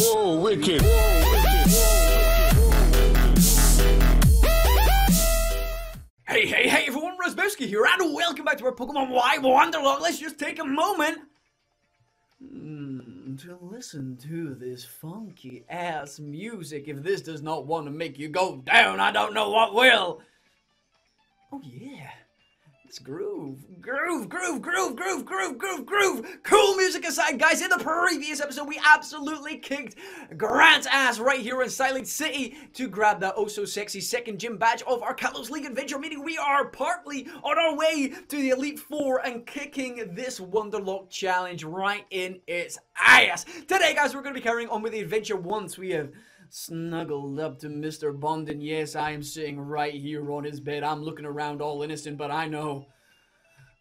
Whoa, wicked. Hey everyone, Razbowski here, and welcome back to our Pokemon Y Wonderlocke. Let's just take a moment to listen to this funky ass music. If this does not want to make you go down, I don't know what will. Oh yeah. It's groove. Cool music aside, guys, in the previous episode, we absolutely kicked Grant's ass right here in Silent City to grab that oh-so-sexy second gym badge of our Kalos League adventure, meaning we are partly on our way to the Elite Four and kicking this Wonderlock challenge right in its ass. Today, guys, we're going to be carrying on with the adventure once we have snuggled up to Mr. Bond, and yes, I am sitting right here on his bed. I'm looking around all innocent, but I know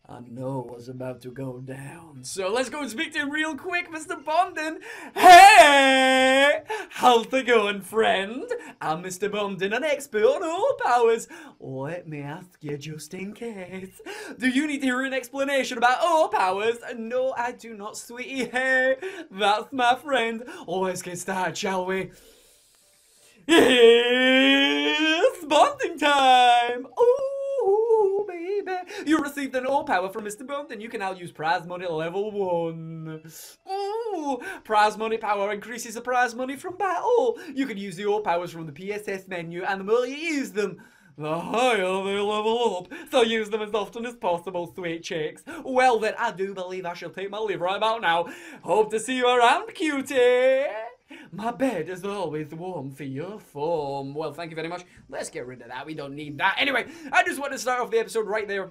what's about to go down. So let's go and speak to him real quick, Mr. Bondin. Hey! How's it going, friend? I'm Mr. Bondin, an expert on all powers. Let me ask you just in case. Do you need to hear an explanation about all powers? No, I do not, sweetie. Hey, that's my friend. Let's get started, shall we? It's bonding time! Ooh, baby! You received an all-power from Mr. Bond, and you can now use prize money level 1. Ooh! Prize money power increases the prize money from battle. You can use the all-powers from the PSS menu, and the more you use them, the higher they level up. So use them as often as possible, sweet chicks. Well then, I do believe I shall take my leave right about now. Hope to see you around, cutie! My bed is always warm for your form. Well, thank you very much. Let's get rid of that. We don't need that. Anyway, I just want to start off the episode right there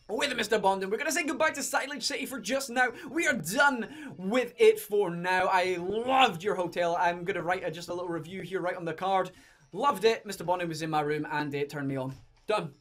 with Mr. Bond, and we're going to say goodbye to Silent City for just now. We are done with it for now. I loved your hotel. I'm going to write just a little review here right on the card. Loved it. Mr. Bond was in my room, and it turned me on. Done.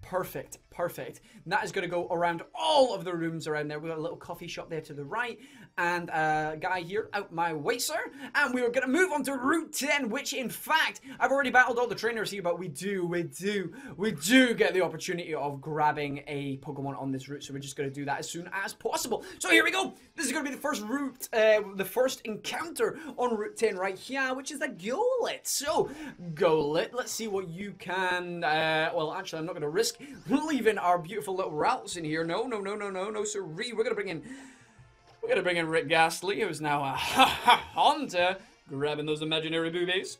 Perfect, perfect. And that is going to go around all of the rooms around there. We've got a little coffee shop there to the right, and a guy here out my way, sir. And we're going to move on to Route 10, which in fact, I've already battled all the trainers here, but we do get the opportunity of grabbing a Pokemon on this route, so we're just going to do that as soon as possible. So here we go. This is going to be the first route, the first encounter on Route 10 right here, which is the Golett. So, Golett, let's see what you can, well, actually, I'm not going to risk leaving our beautiful little routes in here. No, sirree. We're gonna bring in Rick Ghastly, who's now a hunter, grabbing those imaginary boobies.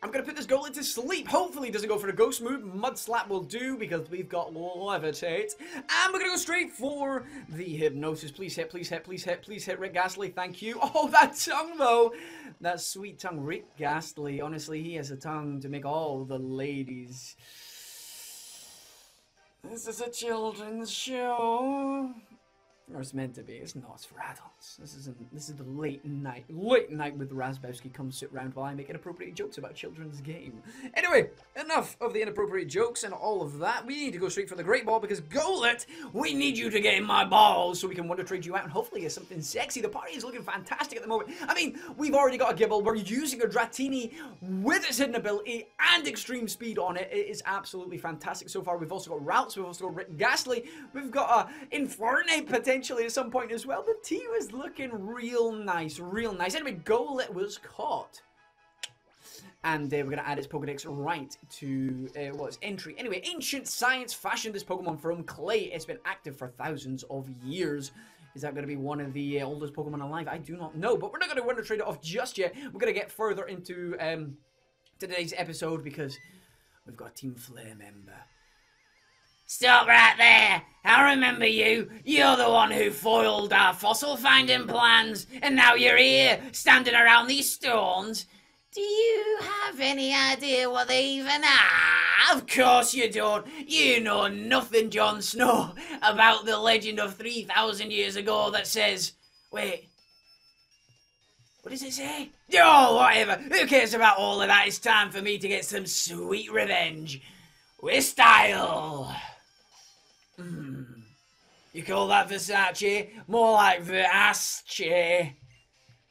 I'm gonna put this Golett to sleep. Hopefully he doesn't go for the ghost move. Mud Slap will do because we've got Levitate. And we're gonna go straight for the Hypnosis. Please hit, please hit, please hit, please hit, Rick Ghastly. Thank you. Oh, that tongue though. That sweet tongue, Rick Ghastly. Honestly, he has a tongue to make all the ladies. This is a children's show. Or it's meant to be. It's not. It's for adults. This is the late night with Razbowski. Come sit round while I make inappropriate jokes about children's game. Anyway, enough of the inappropriate jokes and all of that. We need to go straight for the Great Ball because Golett, we need you to get in my balls so we can Wonder Trade you out and hopefully get something sexy. The party is looking fantastic at the moment. I mean, we've already got a Gibble. We're using a Dratini with its hidden ability and extreme speed on it. It is absolutely fantastic so far. We've also got Routes. We've also got Rick Ghastly. We've got Infernape potentially at some point as well. The team is looking real nice, real nice. Anyway, Golett was caught. And we're going to add its Pokedex right to, what's entry. Anyway, Ancient Science fashioned this Pokemon from clay. It's been active for thousands of years. Is that going to be one of the oldest Pokemon alive? I do not know, but we're not going to Wonder Trade it off just yet. We're going to get further into today's episode because we've got a Team Flare member. Stop right there! I remember you. You're the one who foiled our fossil finding plans, and now you're here, standing around these stones. Do you have any idea what they even are? Of course you don't. You know nothing, Jon Snow, about the legend of 3,000 years ago that says... Wait. What does it say? Oh, whatever. Who cares about all of that? It's time for me to get some sweet revenge. With style. You call that Versace? More like Versace.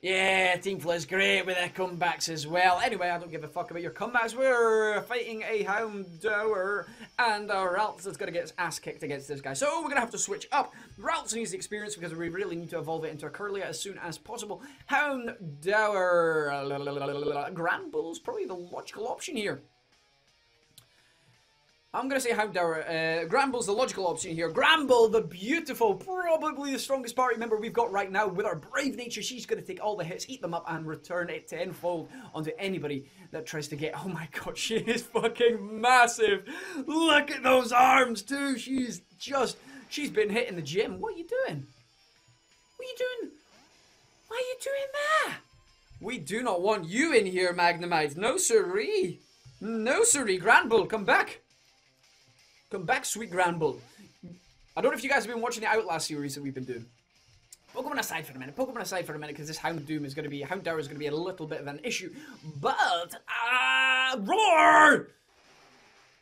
Yeah, Team Fliz great with their comebacks as well. Anyway, I don't give a fuck about your comebacks. We're fighting a Houndour, and Ralts is going to get his ass kicked against this guy. So we're going to have to switch up. Ralts needs the experience because we really need to evolve it into a Curlia as soon as possible. Houndour, Granbull's probably the logical option here. I'm going to say Houndour. Granbull's the logical option here. Granbull, the beautiful, probably the strongest party member we've got right now. With her brave nature, she's going to take all the hits, eat them up, and return it tenfold onto anybody that tries to get... Oh my god, she is fucking massive. Look at those arms, too. She's been hit in the gym. What are you doing? What are you doing? Why are you doing that? We do not want you in here, Magnemite. No siree. No siree. Granbull, come back. Come back, sweet Granbull. I don't know if you guys have been watching the Outlast series that we've been doing. Pokemon aside for a minute, because this Houndour is going to be a little bit of an issue. But, roar!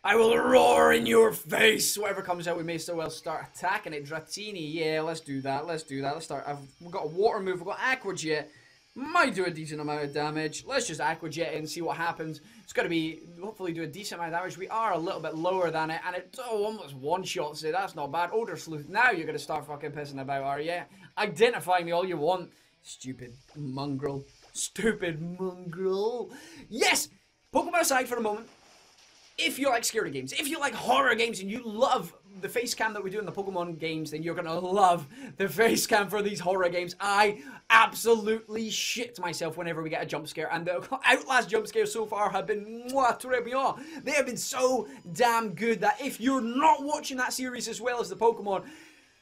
I will roar in your face. Whatever comes out, we may so well start attacking it. Dratini, yeah, let's do that. Let's start. We've got a water move, we've got Aqua Jet. Might do a decent amount of damage. Let's just Aqua Jet it and see what happens. It's going to be, hopefully do a decent amount of damage. We are a little bit lower than it, and it almost one-shots it. That's not bad. Odor Sleuth, now you're going to start fucking pissing about, are you? Identify me all you want. Stupid mongrel. Stupid mongrel. Yes! Pokemon aside for a moment. If you like scary games, if you like horror games, and you love the face cam that we do in the Pokemon games, then you're going to love the face cam for these horror games. I absolutely shit myself whenever we get a jump scare, and the Outlast jump scares so far have been très bien. They have been so damn good that if you're not watching that series as well as the Pokemon,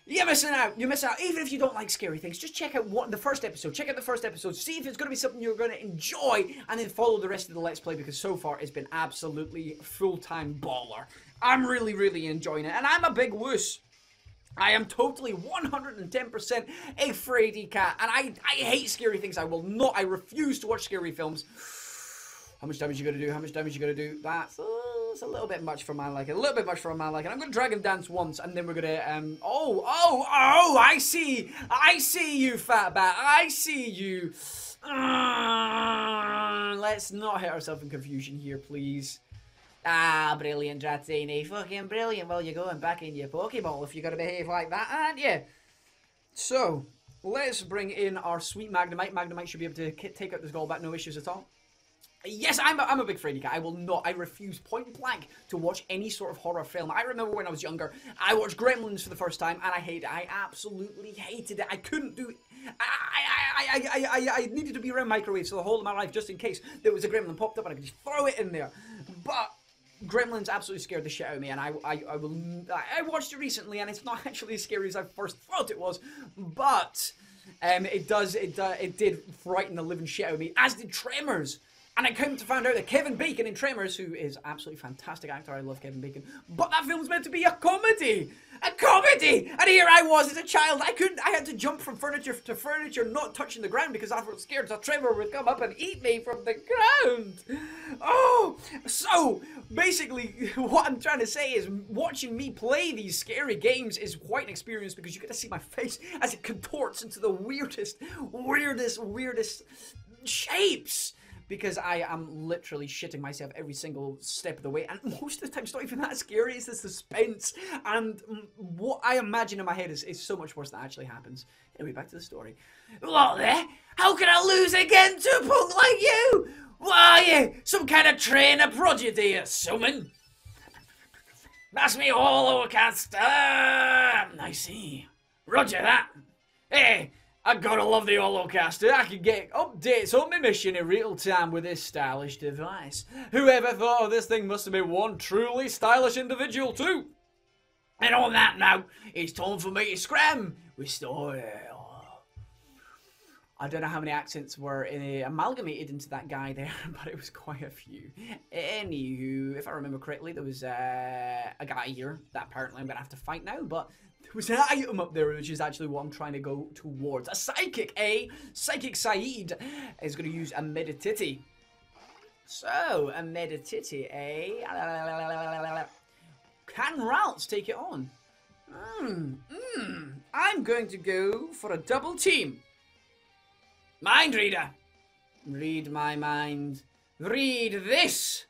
you're missing out. You miss out. Even if you don't like scary things, just check out the first episode. Check out the first episode. See if it's going to be something you're going to enjoy, and then follow the rest of the Let's Play, because so far it's been absolutely full-time baller. I'm really, really enjoying it, and I'm a big wuss. I am totally 110% a fraidy cat, and I hate scary things. I refuse to watch scary films. How much damage you gonna do? How much damage you gonna do? That's a little bit much for my liking. A little bit much for my liking. I'm gonna Dragon Dance once, and then we're gonna oh! I see you, fat bat. I see you. Let's not hit ourselves in confusion here, please. Ah, brilliant, Dratini. Fucking brilliant. Well, you're going back in your Pokeball if you're gonna behave like that, aren't you? So let's bring in our sweet Magnemite. Magnemite should be able to take out this Golbat, no issues at all. Yes, I'm a big fraidy cat. I refuse point blank to watch any sort of horror film. I remember when I was younger, I watched Gremlins for the first time, and I absolutely hated it. I couldn't do it. I needed to be around microwaves for the whole of my life, just in case there was a gremlin popped up and I could just throw it in there. But Gremlins absolutely scared the shit out of me, and I watched it recently, and it's not actually as scary as I first thought it was, but it did frighten the living shit out of me, as did Tremors. And I came to find out that Kevin Bacon in Tremors, who is absolutely fantastic actor, I love Kevin Bacon, but that film's meant to be a comedy! A comedy! And here I was as a child, I had to jump from furniture to furniture, not touching the ground, because I was scared that Trevor would come up and eat me from the ground! Oh! So, basically, what I'm trying to say is, watching me play these scary games is quite an experience, because you get to see my face as it contorts into the weirdest shapes! Because I am literally shitting myself every single step of the way, and most of the time it's not even that scary, it's the suspense, and what I imagine in my head is so much worse than actually happens. Anyway, back to the story. What there? How can I lose again to a punk like you? What are you? Some kind of trainer prodigy or something? That's me holocaster! I see. Roger that. Hey! I gotta love the Holocaster. I can get updates on my mission in real time with this stylish device. Whoever thought of this thing must have been one truly stylish individual too. And on that note, it's time for me to scram with story. I don't know how many accents were amalgamated into that guy there, but it was quite a few. Anywho, if I remember correctly, there was a guy here that apparently I'm gonna have to fight now, but there was an item up there, which is actually what I'm trying to go towards. A psychic, eh? Psychic Saeed is going to use a Medititi. So, a Medititi, eh? Can Ralts take it on? I'm going to go for a double team. Mind reader. Read my mind. Read this.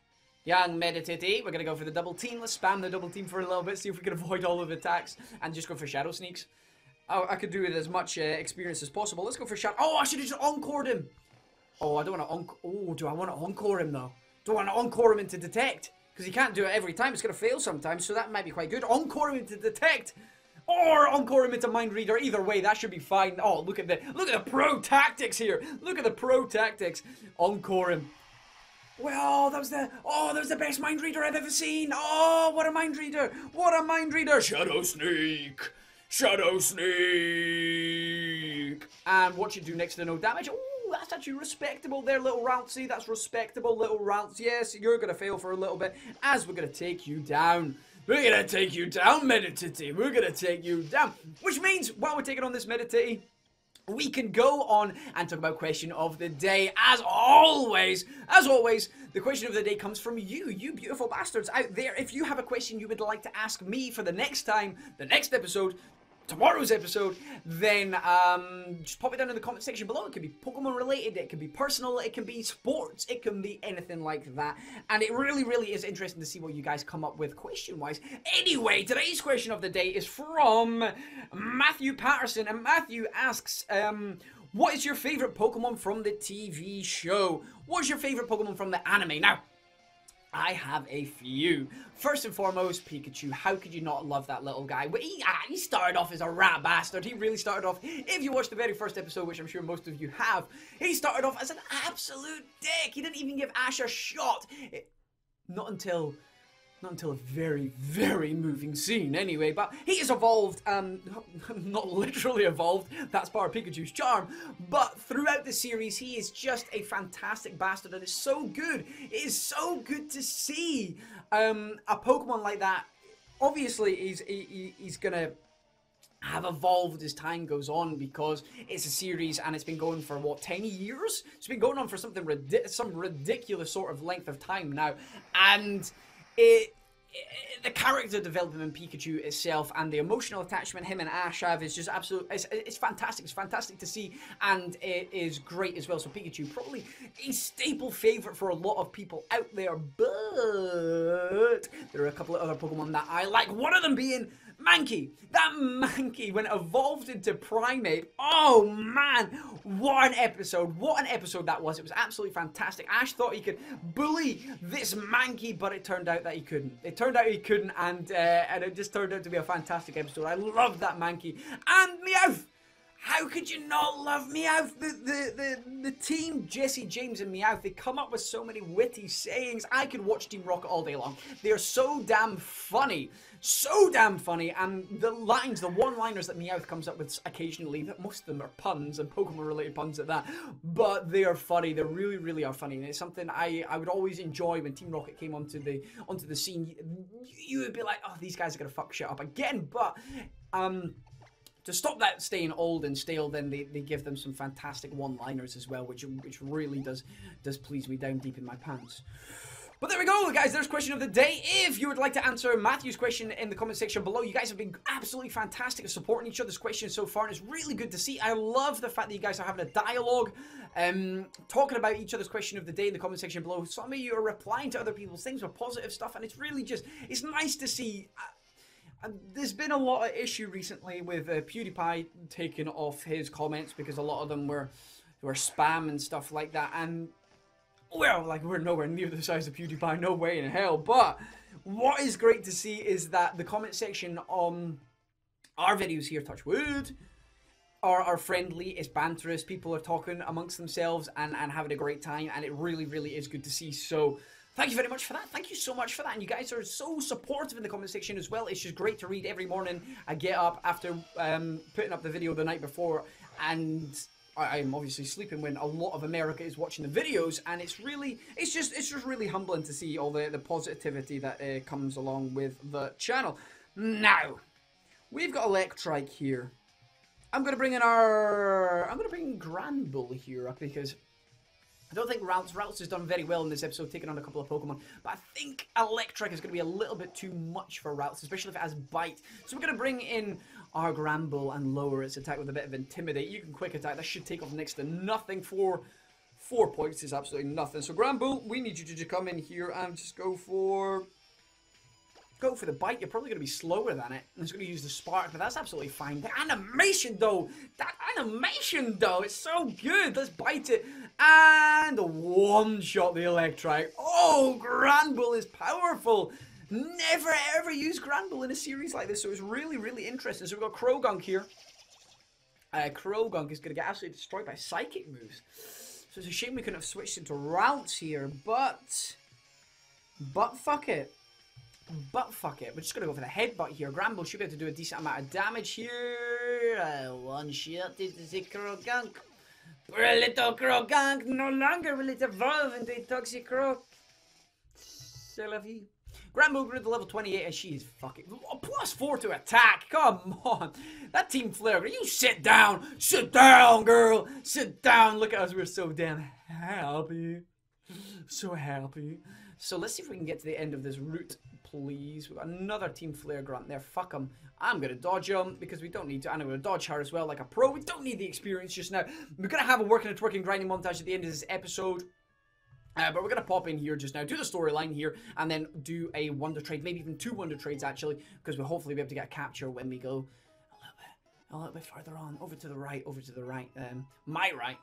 Young meditate. We're going to go for the double team. Let's spam the double team for a little bit. See if we can avoid all of the attacks. And just go for shadow sneaks. Oh, I could do it as much experience as possible. Let's go for shadow. Oh, I should have just encored him. Oh, I don't want to encore. Oh, do I want to encore him though? Do I want to encore him into detect? Because he can't do it every time. It's going to fail sometimes. So that might be quite good. Encore him into detect. Or encore him into mind reader. Either way, that should be fine. Oh, look at the pro tactics here. Look at the pro tactics. Encore him. Well, that was the best mind reader I've ever seen. Oh, what a mind reader. What a mind reader. Shadow sneak. Shadow sneak. And what you do next to no damage. Ooh, that's actually respectable there, little Rouncy. That's respectable, little Rounce. Yes, you're going to fail for a little bit as we're going to take you down. We're going to take you down, Meditati. We're going to take you down. Which means, while we're taking on this Meditati, we can go on and talk about question of the day. As always, the question of the day comes from you beautiful bastards out there. If you have a question you would like to ask me for the next time, the next episode, tomorrow's episode, then just pop it down in the comment section below. It could be Pokemon related, it could be personal, it can be sports, it can be anything like that. And it really, really is interesting to see what you guys come up with question-wise. Anyway, today's question of the day is from Matthew Patterson, and Matthew asks, what is your favorite Pokemon from the TV show? What's your favorite Pokemon from the anime? Now, I have a few. First and foremost, Pikachu. How could you not love that little guy? He started off as a rat bastard. He really started off, if you watched the very first episode, which I'm sure most of you have, he started off as an absolute dick. He didn't even give Ash a shot. Not until a very, very moving scene anyway, but he has evolved, not literally evolved, that's part of Pikachu's charm, but throughout the series he is just a fantastic bastard, and it's so good. It is so good to see a Pokemon like that. Obviously he's gonna have evolved as time goes on because it's a series and it's been going for what, 10 years? It's been going on for some ridiculous sort of length of time now, and the character development in Pikachu itself and the emotional attachment him and Ash have is just absolute. It's fantastic. It's fantastic to see, and it is great as well. So Pikachu, probably a staple favorite for a lot of people out there, but there are a couple of other Pokemon that I like. One of them being Mankey. That Mankey, when it evolved into Primate, oh man, what an episode. What an episode that was. It was absolutely fantastic. Ash thought he could bully this Mankey, but it turned out that he couldn't. It turned out he couldn't, and it just turned out to be a fantastic episode. I loved that Mankey. And Meowth! How could you not love Meowth? The team, Jesse, James, and Meowth, they come up with so many witty sayings. I could watch Team Rocket all day long. They are so damn funny. So damn funny. And the lines, the one-liners that Meowth comes up with occasionally, most of them are puns, and Pokemon-related puns at that. But they are funny. They really, really are funny. And it's something I would always enjoy when Team Rocket came onto the scene. You would be like, oh, these guys are going to fuck shit up again. But, to stop that staying old and stale, then they give them some fantastic one-liners as well, which really does please me down deep in my pants. But there we go, guys. There's question of the day. If you would like to answer Matthew's question in the comment section below, you guys have been absolutely fantastic at supporting each other's questions so far, and it's really good to see. I love the fact that you guys are having a dialogue, talking about each other's question of the day in the comment section below. Some of you are replying to other people's things with positive stuff, and it's really just, it's nice to see. There's been a lot of issue recently with PewDiePie taking off his comments because a lot of them were spam and stuff like that, and well, like, we're nowhere near the size of PewDiePie, no way in hell. But what is great to see is that the comment section on our videos here, touch wood, are friendly, it's banterous, people are talking amongst themselves and having a great time, and it really, really is good to see. So thank you very much for that. Thank you so much for that. And you guys are so supportive in the comment section as well. It's just great to read every morning. I get up after putting up the video the night before, and I'm obviously sleeping when a lot of America is watching the videos, and it's just really humbling to see all the positivity that comes along with the channel. Now, we've got Electrike here. I'm gonna bring Granbull here up because I don't think Ralts has done very well in this episode, taking on a couple of Pokemon, but I think Electric is going to be a little bit too much for Ralts, especially if it has Bite. So we're going to bring in our Granbull and lower its attack with a bit of Intimidate. You can quick attack. That should take off next to nothing. 4 points is absolutely nothing. So Granbull, we need you to just come in here and just go for the bite. You're probably going to be slower than it. And it's going to use the spark, but that's absolutely fine. The animation, though. It's so good. Let's bite it. And one-shot the Electrike. Oh, Granbull is powerful. Never, ever use Granbull in a series like this, so it's really, really interesting. So we've got Krogunk here. Krogunk is going to get absolutely destroyed by Psychic moves. So it's a shame we couldn't have switched into routes here, but fuck it. We're just going to go for the headbutt here. Granbull should be able to do a decent amount of damage here. One shot to the Krogunk. Poor little Krogunk no longer will it evolve into a toxic croc. C'est la vie. Granbull grew to level 28 and she is fucking... +4 to attack. Come on. That Team Flare. You sit down. Sit down, girl. Sit down. Look at us. We're so damn happy. So happy. So let's see if we can get to the end of this route, please. We've got another Team Flare grunt there. Fuck him. I'm going to dodge him because we don't need to. And I'm going to dodge her as well like a pro. We don't need the experience just now. We're going to have a working and twerking grinding montage at the end of this episode. But we're going to pop in here just now, do the storyline here, and then do a wonder trade, maybe even 2 wonder trades actually, because we'll hopefully be able to get a capture when we go a little bit further on, over to the right, my right,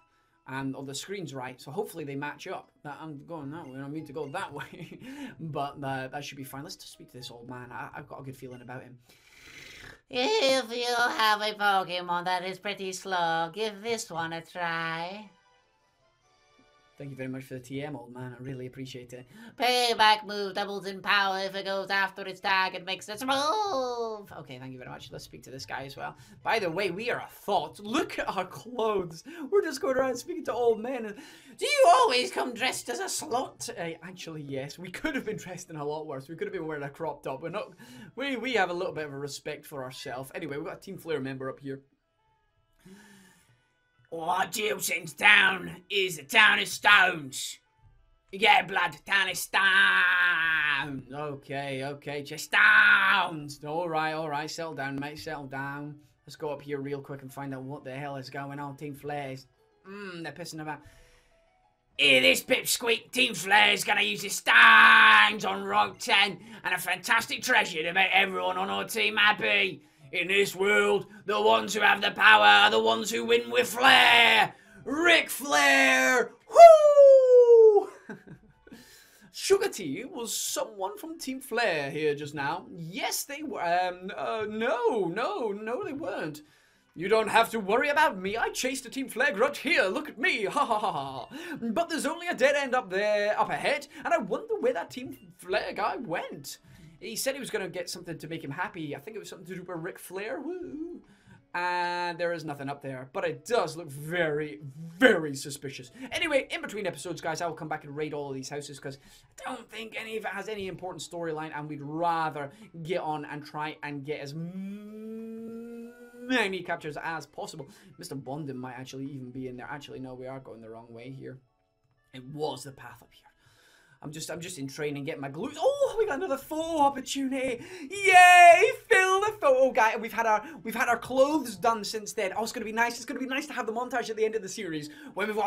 and on the screen's right, so hopefully they match up. I'm going that way, I don't mean to go that way, but that should be fine. Let's just speak to this old man. I've got a good feeling about him. If you have a Pokemon that is pretty slow, give this one a try. Thank you very much for the TM, old man. I really appreciate it. Payback move doubles in power if it goes after its tag and makes its move. Okay, thank you very much. Let's speak to this guy as well. By the way, we are a thought. Look at our clothes. We're just going around speaking to old men. And, do you always come dressed as a slut? Actually, yes. We could have been dressed in a lot worse. We could have been wearing a crop top. We're not. We have a little bit of a respect for ourselves. Anyway, we've got a Team Flare member up here. What Jilson's town is a town of stones. Yeah, blood, town of stones. Okay, just stones. Alright, settle down, mate, settle down. Let's go up here real quick and find out what the hell is going on. Team Flares. They're pissing about. Hear this, pipsqueak. Team Flare's gonna use his stones on Rock 10 and a fantastic treasure to make everyone on our team happy. In this world, the ones who have the power are the ones who win with flair. Ric Flair! Woo! Sugar Tea was someone from Team Flare here just now. Yes, they were. No, they weren't. You don't have to worry about me. I chased a Team Flare grunt here. Look at me. Ha ha ha ha. But there's only a dead end up ahead, and I wonder where that Team Flare guy went. He said he was going to get something to make him happy. I think it was something to do with Ric Flair. Woo! And there is nothing up there. But it does look very, very suspicious. Anyway, in between episodes, guys, I will come back and raid all of these houses because I don't think any of it has any important storyline. And we'd rather get on and try and get as many captures as possible. Mr. Bondin might actually even be in there. Actually, no, we are going the wrong way here. It was the path up here. I'm just in training, getting my glues. Oh, we got another photo opportunity! Yay! Phil, the photo guy. We've had our clothes done since then. Oh, it's gonna be nice. It's gonna be nice to have the montage at the end of the series when we've got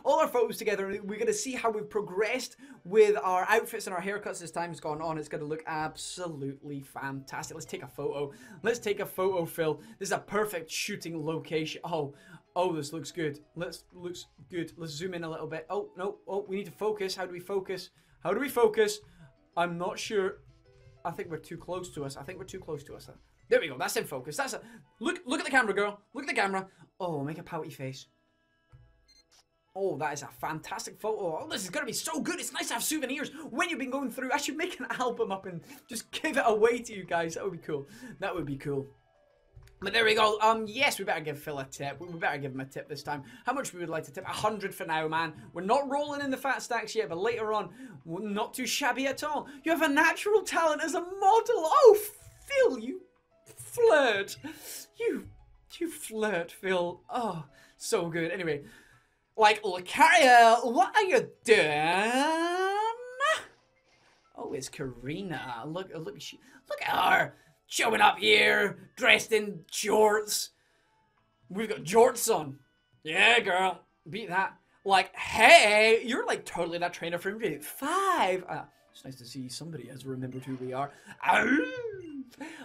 all our photos together. We're gonna see how we've progressed with our outfits and our haircuts as time's gone on. It's gonna look absolutely fantastic. Let's take a photo. Let's take a photo, Phil. This is a perfect shooting location. Oh, this looks good. Looks good. Let's zoom in a little bit. Oh, no. Oh, we need to focus. How do we focus? How do we focus? I'm not sure. I think we're too close to us. There we go. That's in focus. That's a... Look at the camera, girl. Look at the camera. Oh, make a pouty face. Oh, that is a fantastic photo. Oh, this is going to be so good. It's nice to have souvenirs when you've been going through. I should make an album up and just give it away to you guys. That would be cool. That would be cool. But there we go. Yes, we better give Phil a tip. We better give him a tip this time. How much we would like to tip? 100 for now, man. We're not rolling in the fat stacks yet, but later on, we're not too shabby at all. You have a natural talent as a model. Oh, Phil, you flirt. You flirt, Phil. Oh, so good. Anyway, like, Lucaria, what are you doing? Oh, it's Karina. Look at her. showing up here, dressed in shorts. We've got jorts on. Yeah, girl. Beat that. Like, hey, you're like totally that trainer from Route 5. It's nice to see somebody has remembered who we are.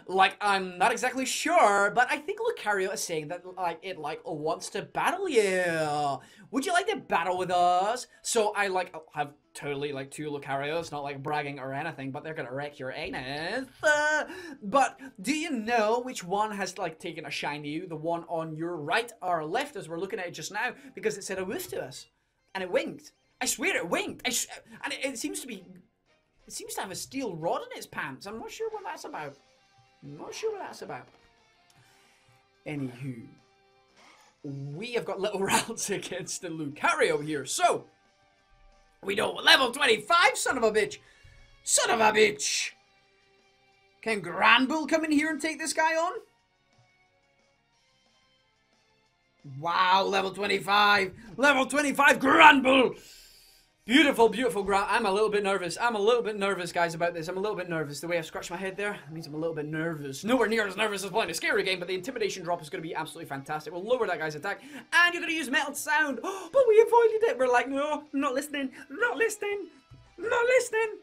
Like, I'm not exactly sure, but I think Lucario is saying that, like, it, like, wants to battle you. Would you like to battle with us? So I, like, have totally, like, 2 Lucarios, not, like, bragging or anything, but they're gonna wreck your anus. But do you know which one has, like, taken a shine to you? The one on your right or left as we're looking at it just now, because it said a woof to us. And it winked. I swear it winked. And it seems to be... It seems to have a steel rod in its pants. I'm not sure what that's about. I'm not sure what that's about. Anywho. We have got little rounds against the Lucario here. So. We know level 25, son of a bitch. Son of a bitch. Can Granbull come in here and take this guy on? Wow, level 25. Level 25, Granbull. Beautiful, beautiful ground. I'm a little bit nervous. I'm a little bit nervous, guys, about this. I'm a little bit nervous. The way I scratched my head there means I'm a little bit nervous. Nowhere near as nervous as playing a scary game, but the intimidation drop is going to be absolutely fantastic. We'll lower that guy's attack, and you're going to use metal sound. Oh, but we avoided it. We're like, no, I'm not listening. I'm not listening. I'm not listening.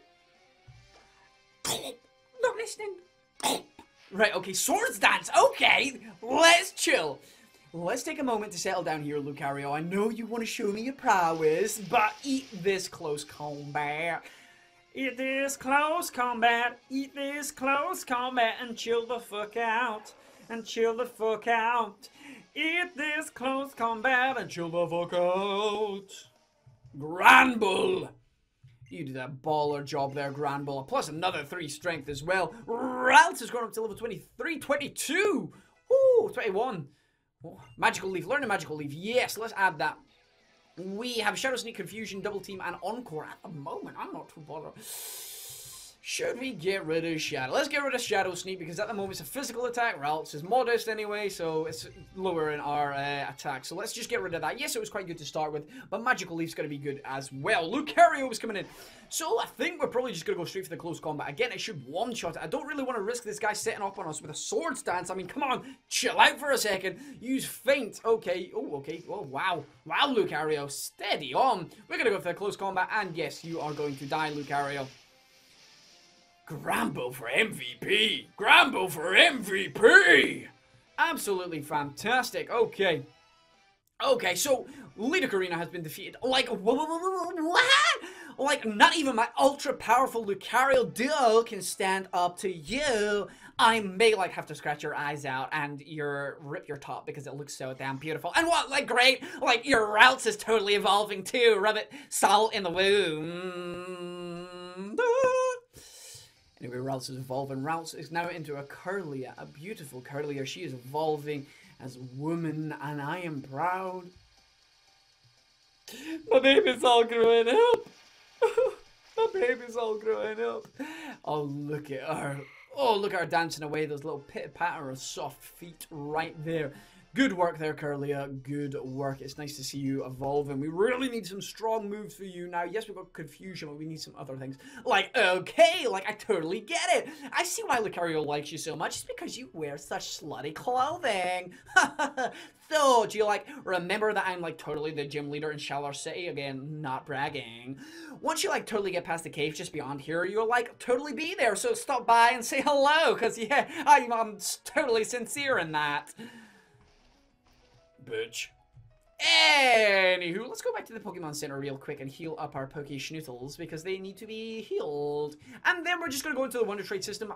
Not listening. Right, okay, swords dance. Okay, let's chill. Let's take a moment to settle down here, Lucario. I know you want to show me your prowess, but eat this close combat. Eat this close combat. Eat this close combat and chill the fuck out. And chill the fuck out. Eat this close combat and chill the fuck out. Granbull. You did a baller job there, Granbull. Plus another 3 strength as well. Ralts has gone up to level 23, 22. Ooh, 21. Oh, magical leaf, learn a magical leaf. Yes, let's add that. We have Shadow Sneak, Confusion, Double Team, and Encore at the moment. I'm not too bothered. Should we get rid of Shadow? Let's get rid of Shadow Sneak because at the moment it's a physical attack. Ralts is modest anyway, so it's lowering our attack. So let's just get rid of that. Yes, it was quite good to start with, but Magical Leaf's going to be good as well. Lucario was coming in. So I think we're probably just going to go straight for the close combat. Again, it should one-shot it. I don't really want to risk this guy setting up on us with a sword stance. I mean, come on, chill out for a second. Use feint. Okay. Oh, okay. Oh, wow. Wow, Lucario. Steady on. We're going to go for the close combat, and yes, you are going to die, Lucario. Granbull for MVP! Granbull for MVP! Absolutely fantastic. Okay. Okay, so Lidic has been defeated. Like, what? Like, not even my ultra-powerful Lucario duo can stand up to you. I may, like, have to scratch your eyes out and rip your top because it looks so damn beautiful. And what, like, great, like, your Ralts is totally evolving too. Rub it, salt in the wound. Anyway, Ralts is evolving. Ralts is now into a Curlia, a beautiful Curlia. She is evolving as a woman, and I am proud. My baby's all growing up. My baby's all growing up. Oh, look at her. Oh, look at her dancing away. Those little pitter of soft feet right there. Good work there, Curlia. Good work. It's nice to see you evolving. We really need some strong moves for you now. Yes, we've got Confusion, but we need some other things. Like, okay, like, I totally get it. I see why Lucario likes you so much. It's because you wear such slutty clothing. So, do you, like, remember that I'm, like, totally the gym leader in Shalar City? Again, not bragging. Once you, like, totally get past the cave just beyond here, you'll, like, totally be there. So stop by and say hello, because, yeah, I'm totally sincere in that. Bitch. Anywho, let's go back to the Pokemon Center real quick and heal up our Poke-Schnootles because they need to be healed. And then we're just going to go into the Wonder Trade system.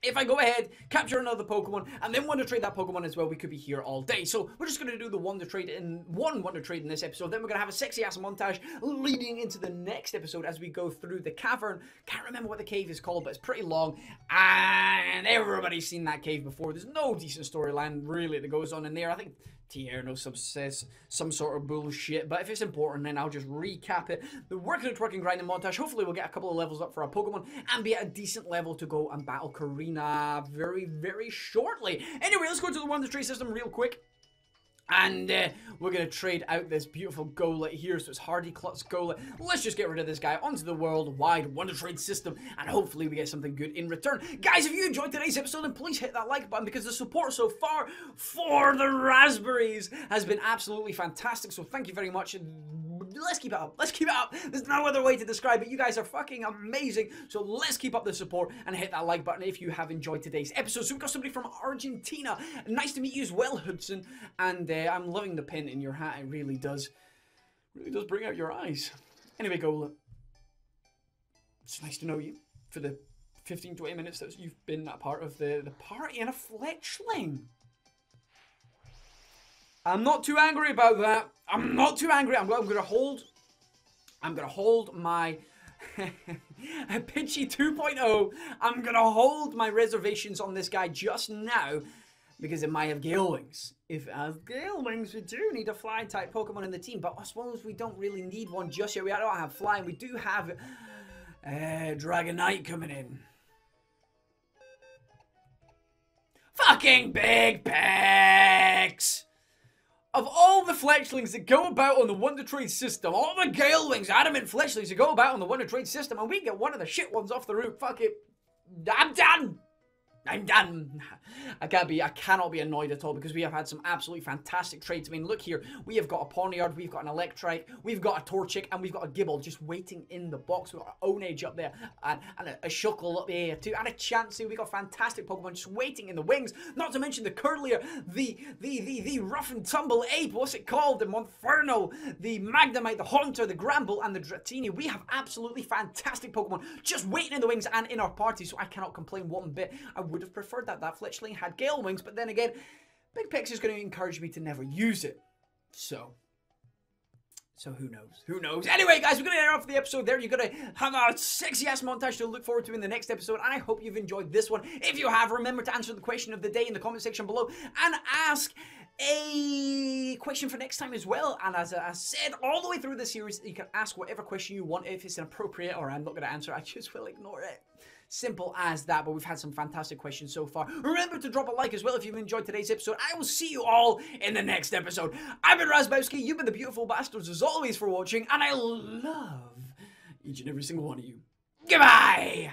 If I go ahead, capture another Pokemon, and then Wonder Trade that Pokemon as well, we could be here all day. So we're just going to do the Wonder Trade in this episode. Then we're going to have a sexy-ass montage leading into the next episode as we go through the cavern. Can't remember what the cave is called, but it's pretty long. And everybody's seen that cave before. There's no decent storyline, really, that goes on in there. I think Tierno says some sort of bullshit, but if it's important, then I'll just recap it. The working and twerking grinding montage. Hopefully we'll get a couple of levels up for our Pokemon and be at a decent level to go and battle Karina very, very shortly. Anyway, let's go to the Wonder Tree system real quick. And we're going to trade out this beautiful Golett here. So it's Hardy Klutz Golett. Let's just get rid of this guy onto the worldwide Wonder Trade system. And hopefully we get something good in return. Guys, if you enjoyed today's episode, then please hit that like button. Because the support so far for the raspberries has been absolutely fantastic. So thank you very much. Let's keep it up. Let's keep it up. There's no other way to describe it. You guys are fucking amazing. So let's keep up the support and hit that like button if you have enjoyed today's episode. So we've got somebody from Argentina. Nice to meet you as well, Hudson. And I'm loving the pin in your hat. It really does bring out your eyes. Anyway, Golett, it's nice to know you for the 15-20 minutes that you've been a part of the party and a fletchling. I'm not too angry about that. I'm not too angry. I'm gonna hold my Pinchy 2.0. I'm gonna hold my reservations on this guy just now because it might have Gale Wings. If it has Gale Wings, we do need a flying type Pokemon in the team, but I suppose we don't really need one just yet. We don't have flying. We do have Dragonite coming in. Fucking big pecs! Of all the fletchlings that go about on the Wonder Trade system, all the Gale Wings, adamant fletchlings that go about on the Wonder Trade system, and we get one of the shit ones off the roof, fuck it. I'm done! I'm done. I cannot be annoyed at all because we have had some absolutely fantastic trades. I mean, look here. We have got a Ponyard, we've got an Electrike, we've got a Torchic, and we've got a Gibble just waiting in the box. We've got an Onage up there, and a Shuckle up there too, and a Chansey. We've got fantastic Pokemon just waiting in the wings. Not to mention the Curlier, the Rough and Tumble Ape, what's it called? The Monferno, the Magnemite, the Haunter, the Gramble, and the Dratini. We have absolutely fantastic Pokemon just waiting in the wings and in our party, so I cannot complain one bit. I would have preferred that fletchling had Gale Wings, but then again, Big Pex is going to encourage me to never use it. So who knows? Who knows? Anyway, guys, we're going to end off the episode there. You're going to have a sexy-ass montage to look forward to in the next episode, and I hope you've enjoyed this one. If you have, remember to answer the question of the day in the comment section below, and ask a question for next time as well. And as I said, all the way through the series, you can ask whatever question you want. If it's inappropriate or I'm not going to answer, I just will ignore it. Simple as that, but we've had some fantastic questions so far. Remember to drop a like as well if you've enjoyed today's episode. I will see you all in the next episode. I've been Razbowski, you've been the beautiful bastards as always for watching, and I love each and every single one of you. Goodbye!